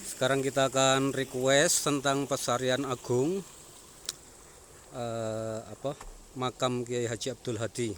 Sekarang kita akan request tentang Pesarian Agung, makam Kiai Haji Abdul Hadi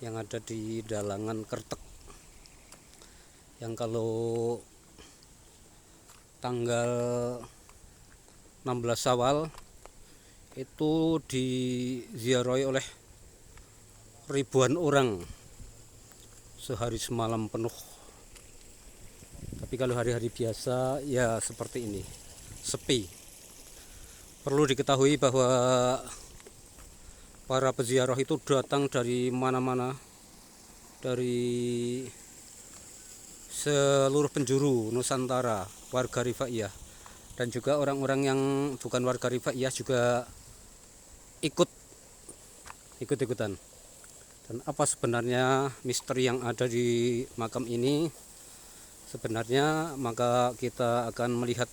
yang ada di Dalangan Kertek, yang kalau tanggal 16 Syawal itu diziarahi oleh ribuan orang sehari semalam penuh. Tapi kalau hari-hari biasa ya seperti ini, sepi. Perlu diketahui bahwa para peziarah itu datang dari mana-mana, dari seluruh penjuru Nusantara, warga Rifaiyah, dan juga orang-orang yang bukan warga Rifaiyah juga ikut-ikutan. Dan apa sebenarnya misteri yang ada di makam ini? Sebenarnya maka kita akan melihat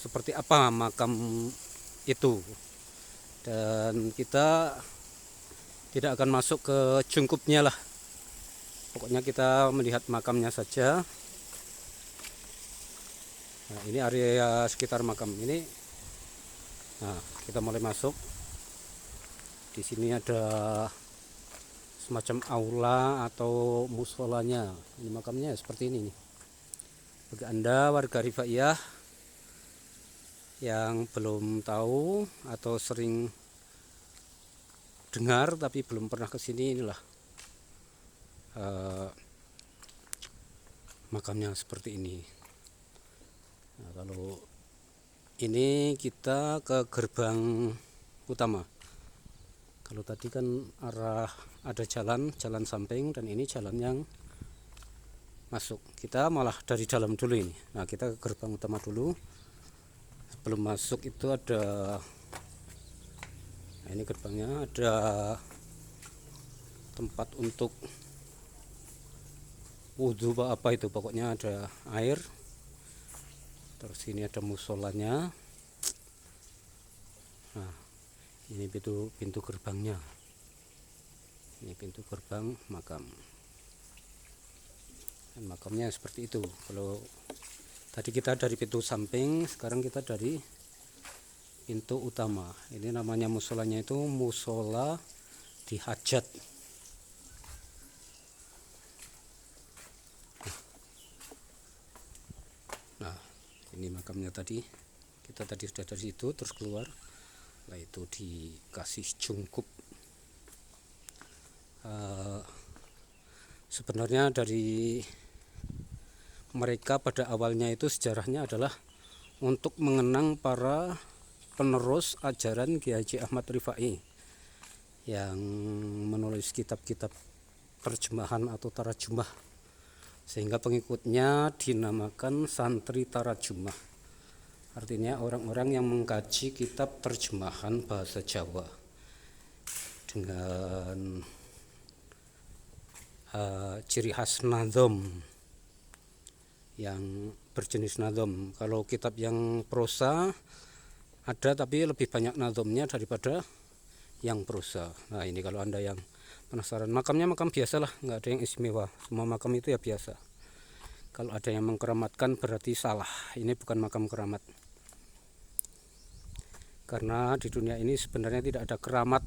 seperti apa makam itu, dan kita tidak akan masuk ke jungkupnya lah. Pokoknya kita melihat makamnya saja. Nah, ini area sekitar makam ini. Nah, kita mulai masuk. Di sini ada semacam aula atau musolanya. Ini makamnya seperti ini nih. Bagi Anda warga Rifaiyah yang belum tahu atau sering dengar tapi belum pernah ke sini, inilah makamnya seperti ini. Nah, kalau ini kita ke gerbang utama. Kalau tadi kan arah ada jalan samping, dan ini jalan yang masuk. Kita malah dari dalam dulu ini. Nah, kita ke gerbang utama dulu. Sebelum masuk itu ada, nah ini gerbangnya, ada tempat untuk wudhu apa itu, pokoknya ada air. Terus ini ada musolanya. Nah, ini pintu gerbangnya. Ini pintu gerbang makam. Dan makamnya seperti itu. Kalau tadi kita dari pintu samping, sekarang kita dari pintu utama. Ini namanya musolanya itu musola di hajat. Nah, ini makamnya tadi. Kita tadi sudah dari situ terus keluar. Nah, itu dikasih jungkup. Sebenarnya dari mereka pada awalnya itu sejarahnya adalah untuk mengenang para penerus ajaran Kiai Haji Ahmad Rifai yang menulis kitab-kitab terjemahan atau tarajumah, sehingga pengikutnya dinamakan santri tarajumah. Artinya orang-orang yang mengkaji kitab terjemahan bahasa Jawa dengan ciri khas nazom, yang berjenis nazom. Kalau kitab yang prosa ada, tapi lebih banyak nazomnya daripada yang prosa. Nah, ini kalau Anda yang penasaran, makamnya makam biasa lah, nggak ada yang istimewa. Semua makam itu ya biasa. Kalau ada yang mengkeramatkan berarti salah. Ini bukan makam keramat. Karena di dunia ini sebenarnya tidak ada keramat,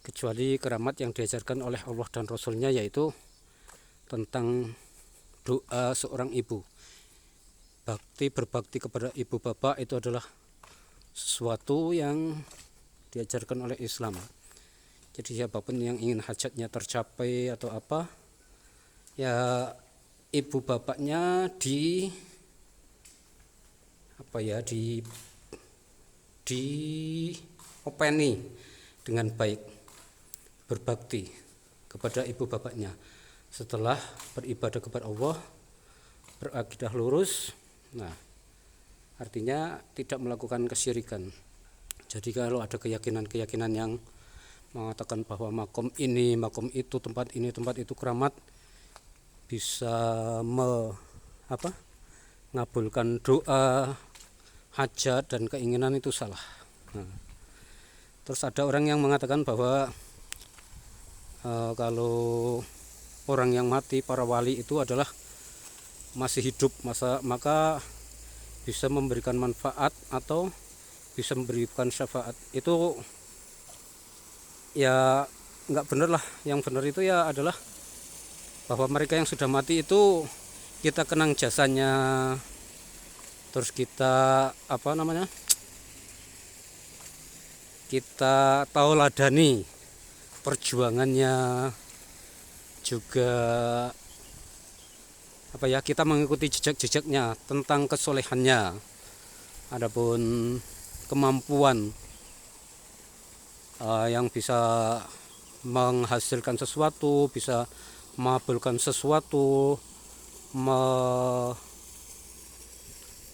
kecuali keramat yang diajarkan oleh Allah dan Rasulnya, yaitu tentang doa seorang ibu. Berbakti kepada ibu bapak itu adalah sesuatu yang diajarkan oleh Islam. Jadi siapapun yang ingin hajatnya tercapai atau apa, ya ibu bapaknya diopeni dengan baik, berbakti kepada ibu bapaknya setelah beribadah kepada Allah, berakidah lurus. Nah, artinya tidak melakukan kesyirikan. Jadi kalau ada keyakinan yang mengatakan bahwa makom ini, makom itu, tempat ini, tempat itu keramat, bisa mengabulkan doa, hajat dan keinginan, itu salah. Nah, terus ada orang yang mengatakan bahwa kalau orang yang mati, para wali itu adalah masih hidup, maka bisa memberikan manfaat atau bisa memberikan syafaat. Itu ya nggak bener lah. Yang benar itu ya adalah bahwa mereka yang sudah mati itu kita kenang jasanya, terus kita kita tauladani perjuangannya, juga kita mengikuti jejak-jejaknya tentang kesolehannya. Adapun kemampuan yang bisa menghasilkan sesuatu, bisa mengabulkan sesuatu,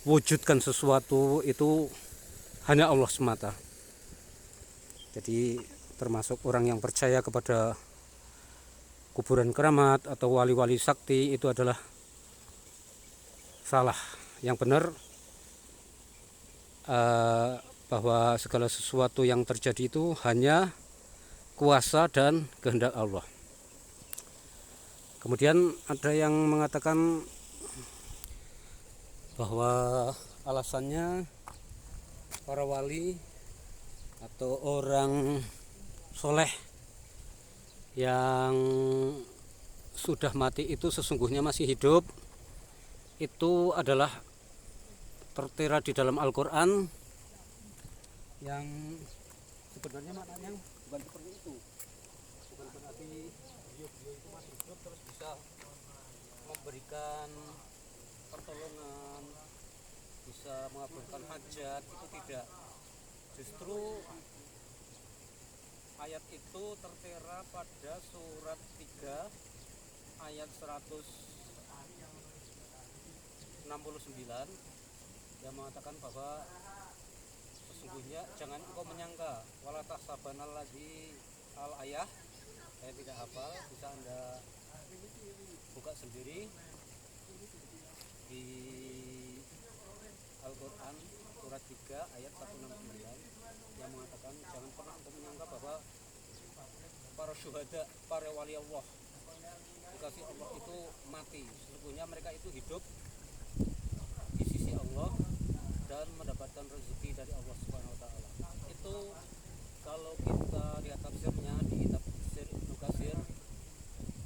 mewujudkan sesuatu, itu hanya Allah semata. Jadi termasuk orang yang percaya kepada kuburan keramat atau wali-wali sakti itu adalah salah. Yang benar bahwa segala sesuatu yang terjadi itu hanya kuasa dan kehendak Allah. Kemudian ada yang mengatakan bahwa alasannya para wali atau orang soleh yang sudah mati itu sesungguhnya masih hidup, itu adalah tertera di dalam Al-Quran, yang sebenarnya maknanya bukan seperti itu. Bukan berarti beliau itu masih hidup terus bisa memberikan pertolongan, bisa mengabulkan hajat, itu tidak. Justru ayat itu tertera pada surat 3 ayat 169 yang mengatakan bahwa sesungguhnya jangan engkau menyangka, wala tahsabanalladzi al-ayah, saya tidak hafal, bisa Anda buka sendiri di Al-Quran surat 3 ayat 169 yang mengatakan jangan pernah engkau menyangka bahwa para syuhada, para wali Allah, dikasih Allah itu mati. Sesungguhnya mereka itu hidup di sisi Allah dan mendapatkan rezeki dari Allah Subhanahu wa taala. Itu kalau kita lihat tafsirnya di tafsir Ibnu Katsir,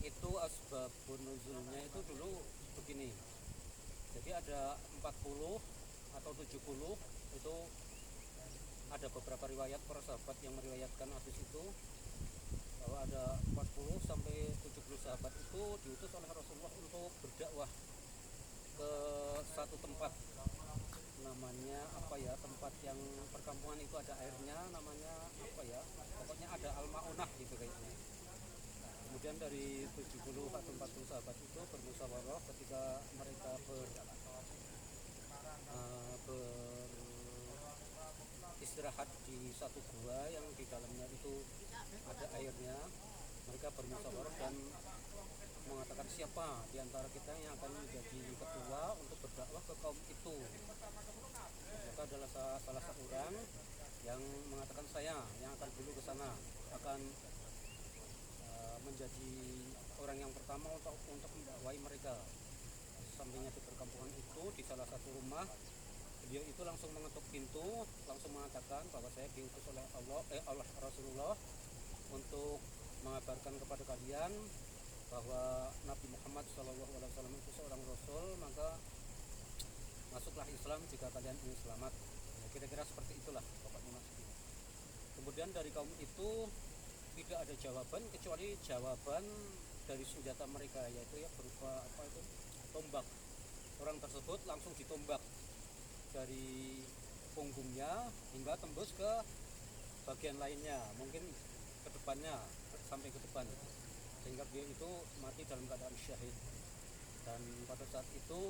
itu asbabun nuzulnya itu dulu begini. Jadi ada 40 atau 70, itu ada beberapa riwayat para sahabat yang meriwayatkan hadis itu, bahwa ada 40 sampai 70 sahabat itu diutus oleh Rasulullah untuk berdakwah ke satu tempat, namanya tempat yang perkampungan itu ada airnya, namanya pokoknya ada Al-Ma'unah gitu kayaknya. Kemudian dari 70 atau 40 sahabat itu bermusyawarah ketika mereka beristirahat di satu gua yang di dalamnya itu ada airnya. Mereka bermusyawarah dan mengatakan siapa di antara kita yang akan menjadi ketua untuk berdakwah ke kaum itu. Maka adalah salah satu orang yang mengatakan saya yang akan dulu ke sana, akan menjadi orang yang pertama untuk mendakwai mereka. Sampainya di perkampungan itu, di salah satu rumah, beliau itu langsung mengetuk pintu, langsung mengatakan bahwa saya diutus oleh Allah Rasulullah untuk mengabarkan kepada kalian bahwa Nabi Muhammad SAW itu seorang Rasul, maka masuklah Islam jika kalian ingin selamat. Ya, kira-kira seperti itulah pokoknya maksudnya. Kemudian dari kaum itu tidak ada jawaban kecuali jawaban dari senjata mereka, yaitu berupa tombak. Orang tersebut langsung ditombak dari punggungnya hingga tembus ke bagian lainnya, mungkin ke depannya sampai ke depan, sehingga dia itu mati dalam keadaan syahid. Dan pada saat itu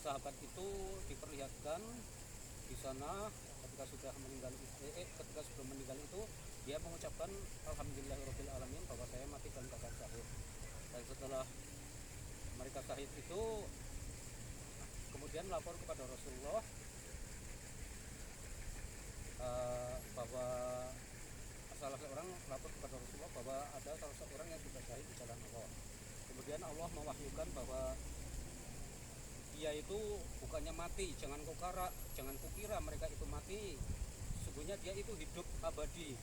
sahabat itu diperlihatkan di sana ketika sebelum meninggal itu dia mengucapkan alhamdulillahirabbil alamin, bahwa saya mati dalam keadaan syahid. Dan setelah mereka syahid itu kemudian lapor kepada Rasulullah bahwa salah seorang lapor kepada Rasulullah bahwa ada salah seorang yang sudah syahid di jalan Allah. kemudian Allah mewahyukan bahwa dia itu bukannya mati, jangan kukira mereka itu mati, sesungguhnya dia itu hidup abadi.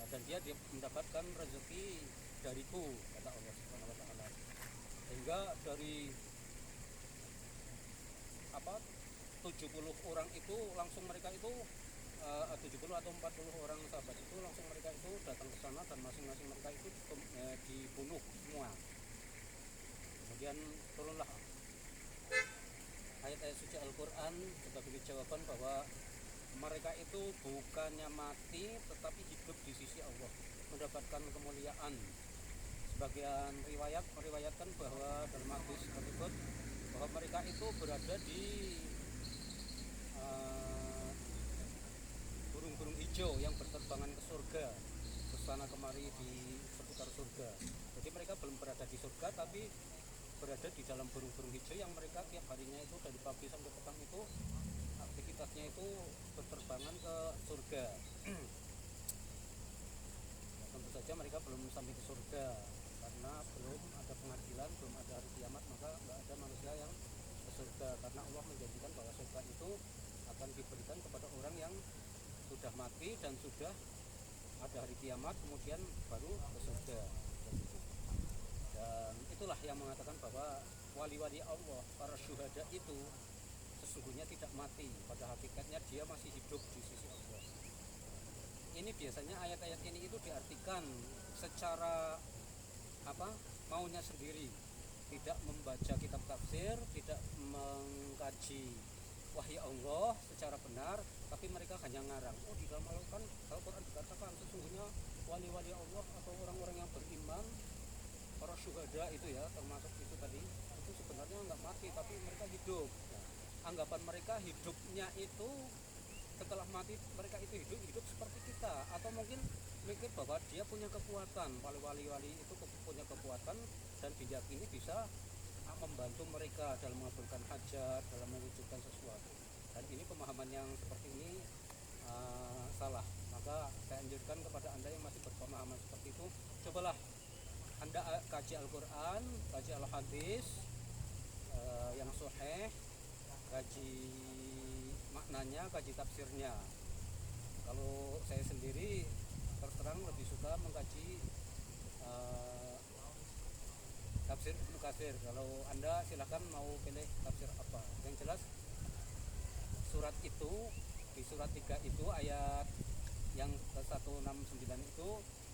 Dan dia mendapatkan rezeki dariku, kata Allah Subhanahu wa taala. Sehingga dari 70 orang itu langsung mereka itu 70 atau 40 orang sahabat itu langsung mereka itu datang ke sana dan masing-masing mereka itu dibunuh semua. Kemudian turunlah ayat-ayat suci Al-Quran sebagai jawaban bahwa mereka itu bukannya mati tetapi hidup di sisi Allah, mendapatkan kemuliaan. Sebagian riwayat meriwayatkan bahwa dalam hadis tersebut bahwa mereka itu berada di burung-burung hijau yang berterbangan ke surga, ke sana kemari di seputar surga. Jadi mereka belum berada di surga tapi berada di dalam burung-burung hijau yang mereka tiap harinya itu dari pagi sampai petang itu aktivitasnya itu berterbangan ke surga. Tentu saja mereka belum sampai ke surga karena belum ada pengadilan, belum ada hari kiamat, maka nggak ada manusia yang ke surga, karena Allah menjanjikan bahwa surga itu akan diberikan kepada orang yang sudah mati dan sudah ada hari kiamat, kemudian baru ke surga. Dan itulah yang mengatakan bahwa wali-wali Allah, para syuhada itu sesungguhnya tidak mati, pada hakikatnya dia masih hidup di sisi Allah. Ini biasanya ayat-ayat ini itu diartikan secara maunya sendiri, tidak membaca kitab tafsir, tidak mengkaji wahyu Allah secara benar, tapi mereka hanya ngarang. Di dalam Al-Quran dikatakan sesungguhnya wali-wali Allah atau orang-orang yang beriman, para syuhada itu ya, termasuk itu tadi, itu sebenarnya nggak mati tapi mereka hidup. Anggapan mereka hidupnya itu setelah mati mereka itu hidup seperti kita, atau mungkin mikir bahwa dia punya kekuatan, wali-wali itu punya kekuatan dan diyakini bisa membantu mereka dalam mengabulkan hajat, dalam mewujudkan sesuatu. Dan ini pemahaman yang seperti ini salah. Maka saya anjurkan kepada Anda yang masih berpemahaman seperti itu, cobalah Anda kaji Al-Quran, kaji Al-Hadis yang sahih, kaji maknanya, kaji tafsirnya. Kalau saya sendiri terus terang lebih suka mengkaji tafsir Ibnu Katsir. Kalau Anda silahkan mau pilih tafsir apa. Yang jelas surat itu, di surat 3 itu ayat yang ke 169 itu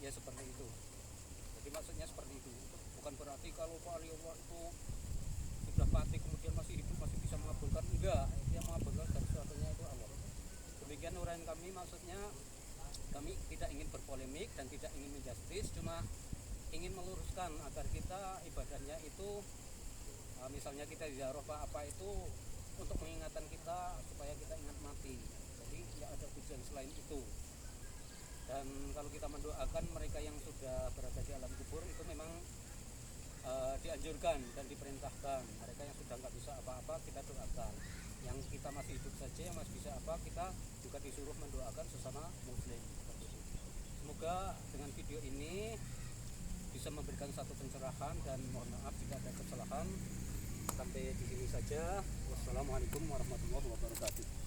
ya seperti itu. Jadi maksudnya seperti itu. Bukan berarti kalau wali Allah itu sudah mati kemudian masih hidup, masih bisa mengabulkan. Enggak, yang mengabulkan dari sesuatunya itu Allah. Demikian uraian kami, maksudnya kami tidak ingin berpolemik dan tidak ingin menjustis, cuma ingin meluruskan agar kita ibadahnya itu misalnya kita ziarah apa itu untuk mengingatkan kita supaya kita ingat mati. Jadi tidak ada tujuan selain itu. Dan kalau kita mendoakan mereka yang sudah berada di alam kubur itu memang dianjurkan dan diperintahkan. Mereka yang sudah nggak bisa apa-apa kita doakan. Yang kita masih hidup saja, yang masih bisa apa, kita juga disuruh mendoakan sesama muslim. Semoga dengan video ini bisa memberikan satu pencerahan, dan mohon maaf jika ada kesalahan. Sampai di sini saja. Wassalamualaikum warahmatullahi wabarakatuh.